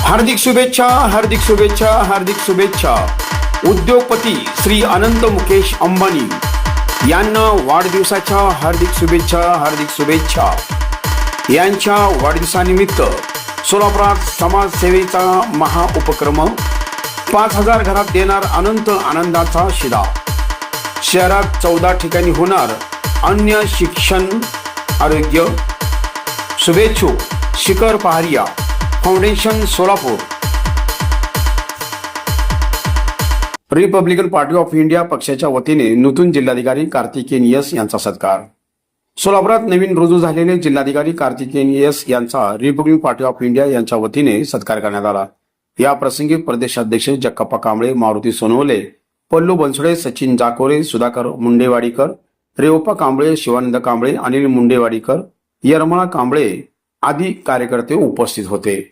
हार्दिक शुभेच्छा, हार्दिक शुभेच्छा, हार्दिक शुभेच्छा. उद्योगपती श्री अनंत मुकेश अंबानी यांना वाढदिवसाच्या हार्दिक शुभेच्छा, हार्दिक शुभेच्छा. यांच्या वाढदिवसानिमित्त सोलापुरात समाजसेवेचा महाउपक्रम 5000 घरात देणार अनंत आनंदाचा शिदा. शहरात 14 ठिकाणी होणार अन्य शिक्षण आरोग्य. शुभेच्छुक Shikhar Paharia foundation Solapur. Republican party of India पक्षाच्या वतीने नूतन जिल्हाधिकारी कार्तिकेय एस यांचा सत्कार. सोलापुरात नवीन रुजू झालेले जिल्हाधिकारी कार्तिकेय एस यांचा रिपब्लिकन पार्टी ऑफ इंडिया यांच्या वतीने सत्कार करण्यात आला. या प्रसंगी प्रदेशाध्यक्ष जक्कप्पा कांबळे, मारुती सोनवले, पल्लू बनसोडे, सचिन जाकोरे, सुधाकर मुंडेवाडीकर, रेवप्पा कांबळे, शिवानंद कांबळे, अनिल मुंडेवाडीकर, यरमळा कांबळे आदी कार्यकर्ते उपस्थित होते.